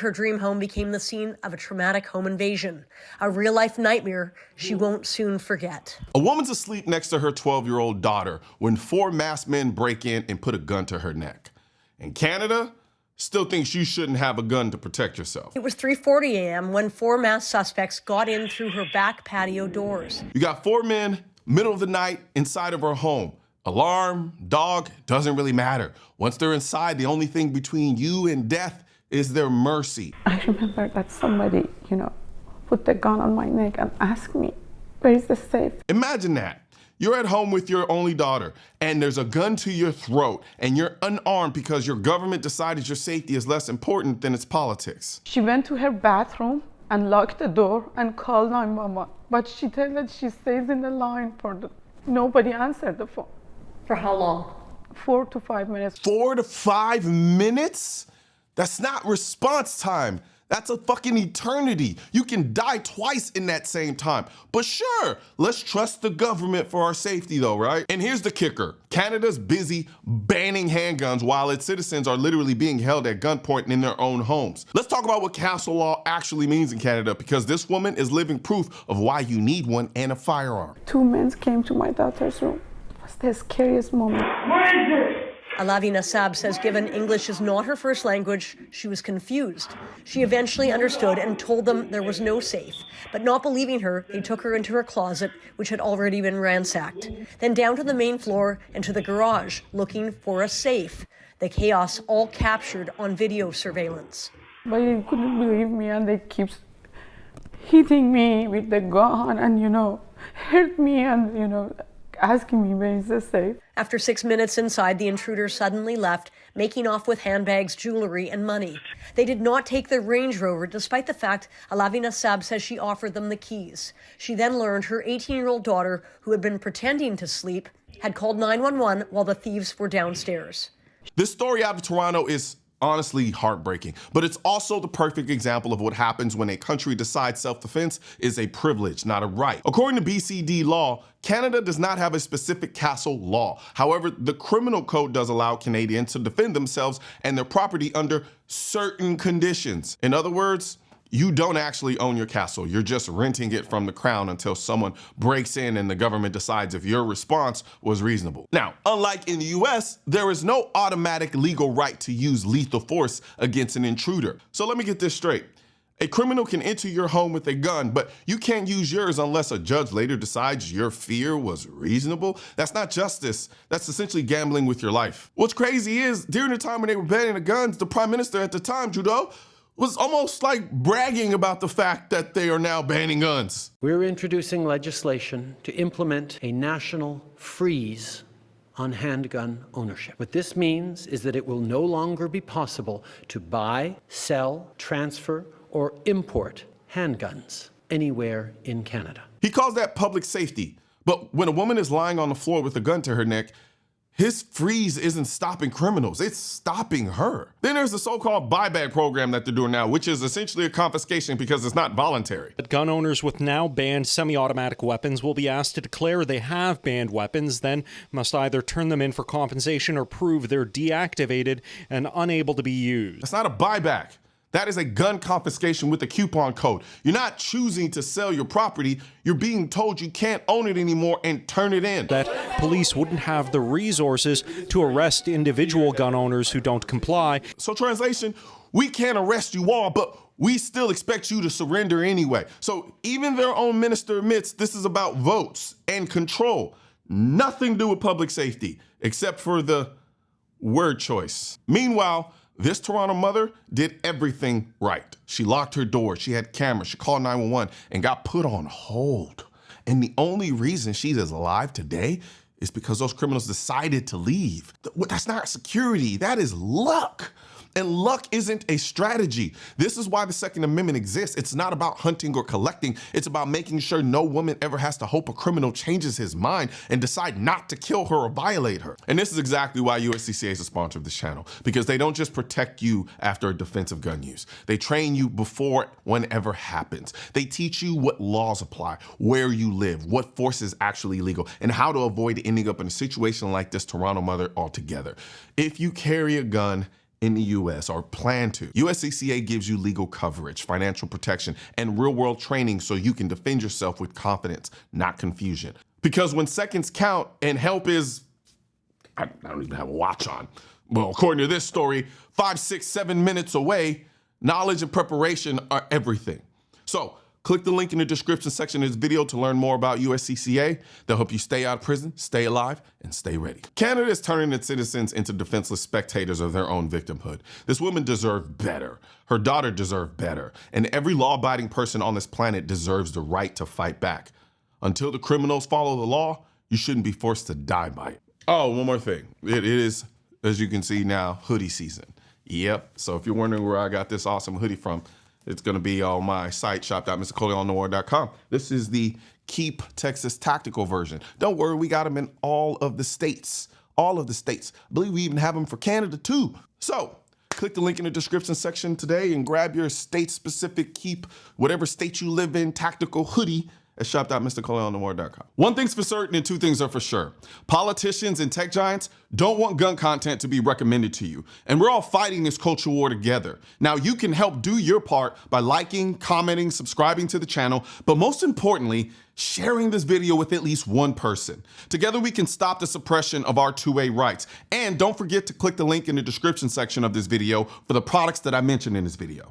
Her dream home became the scene of a traumatic home invasion, a real-life nightmare she won't soon forget. A woman's asleep next to her 12-year-old daughter when 4 masked men break in and put a gun to her neck. And Canada still thinks you shouldn't have a gun to protect yourself. It was 3:40 a.m. when 4 masked suspects got in through her back patio doors. You got 4 men, middle of the night, inside of her home. Alarm, dog, doesn't really matter. Once they're inside, the only thing between you and death is their mercy. I remember that somebody, put the gun on my neck and asked me, where is the safe? Imagine that. You're at home with your only daughter, and there's a gun to your throat, and you're unarmed because your government decided your safety is less important than its politics. She went to her bathroom and locked the door and called 911. But she said that she stays in the line nobody answered the phone. For how long? 4 to 5 minutes. 4 to 5 minutes? That's not response time. That's a fucking eternity. You can die twice in that same time. But sure, let's trust the government for our safety though, right? And here's the kicker. Canada's busy banning handguns while its citizens are literally being held at gunpoint in their own homes. Let's talk about what castle law actually means in Canada, because this woman is living proof of why you need one and a firearm. 2 men came to my daughter's room. It was the scariest moment. Alavi Nassab says given English is not her first language, she was confused. She eventually understood and told them there was no safe. But not believing her, they took her into her closet, which had already been ransacked. Then down to the main floor and to the garage, looking for a safe. The chaos all captured on video surveillance. But they couldn't believe me, and they keep hitting me with the gun and, hurt me and, asking me where is the safe. After 6 minutes inside, the intruders suddenly left, making off with handbags, jewelry, and money. They did not take their Range Rover, despite the fact Alavi Nassab says she offered them the keys. She then learned her 18-year-old daughter, who had been pretending to sleep, had called 911 while the thieves were downstairs. This story out of Toronto is honestly heartbreaking, but it's also the perfect example of what happens when a country decides self-defense is a privilege, not a right. According to BCD law, Canada does not have a specific castle law. However, the criminal code does allow Canadians to defend themselves and their property under certain conditions. In other words, you don't actually own your castle. You're just renting it from the crown until someone breaks in and the government decides if your response was reasonable. Now, unlike in the US, there is no automatic legal right to use lethal force against an intruder. So let me get this straight. A criminal can enter your home with a gun, but you can't use yours unless a judge later decides your fear was reasonable. That's not justice. That's essentially gambling with your life. What's crazy is, during the time when they were banning the guns, the prime minister at the time, Trudeau, was almost like bragging about the fact that they are now banning guns. We're introducing legislation to implement a national freeze on handgun ownership. What this means is that it will no longer be possible to buy, sell, transfer, or import handguns anywhere in Canada. He calls that public safety. But when a woman is lying on the floor with a gun to her neck, his freeze isn't stopping criminals, it's stopping her. Then there's the so-called buyback program that they're doing now, which is essentially a confiscation because it's not voluntary. But gun owners with now banned semi-automatic weapons will be asked to declare they have banned weapons, then must either turn them in for compensation or prove they're deactivated and unable to be used. It's not a buyback. That is a gun confiscation with a coupon code. You're not choosing to sell your property. You're being told you can't own it anymore and turn it in. That police wouldn't have the resources to arrest individual gun owners who don't comply. So translation, we can't arrest you all, but we still expect you to surrender anyway. So even their own minister admits this is about votes and control. Nothing to do with public safety, except for the word choice. Meanwhile, this Toronto mother did everything right. She locked her door, she had cameras, she called 911 and got put on hold. And the only reason she's alive today is because those criminals decided to leave. That's not security, that is luck. And luck isn't a strategy. This is why the Second Amendment exists. It's not about hunting or collecting. It's about making sure no woman ever has to hope a criminal changes his mind and decide not to kill her or violate her. And this is exactly why USCCA is a sponsor of this channel, because they don't just protect you after a defensive gun use. They train you before one ever happens. They teach you what laws apply, where you live, what force is actually legal, and how to avoid ending up in a situation like this Toronto mother altogether. If you carry a gun, in the U.S. or plan to. USCCA gives you legal coverage, financial protection, and real-world training so you can defend yourself with confidence, not confusion. Because when seconds count and help is, I don't even have a watch on. Well, according to this story, 5, 6, 7 minutes away, knowledge and preparation are everything. So click the link in the description section of this video to learn more about USCCA. They'll help you stay out of prison, stay alive, and stay ready. Canada is turning its citizens into defenseless spectators of their own victimhood. This woman deserved better. Her daughter deserved better. And every law-abiding person on this planet deserves the right to fight back. Until the criminals follow the law, you shouldn't be forced to die by it. Oh, one more thing. It is, as you can see now, hoodie season. Yep. So if you're wondering where I got this awesome hoodie from, it's going to be on my site, shop.mrcolionnoir.com. This is the Keep Texas Tactical version. Don't worry, we got them in all of the states. All of the states. I believe we even have them for Canada too. So click the link in the description section today and grab your state-specific Keep, whatever state you live in, tactical hoodie at shop.mrcolionnoir.com. One thing's for certain and two things are for sure. Politicians and tech giants don't want gun content to be recommended to you. And we're all fighting this culture war together. Now you can help do your part by liking, commenting, subscribing to the channel, but most importantly, sharing this video with at least one person. Together we can stop the suppression of our 2A rights. And don't forget to click the link in the description section of this video for the products that I mentioned in this video.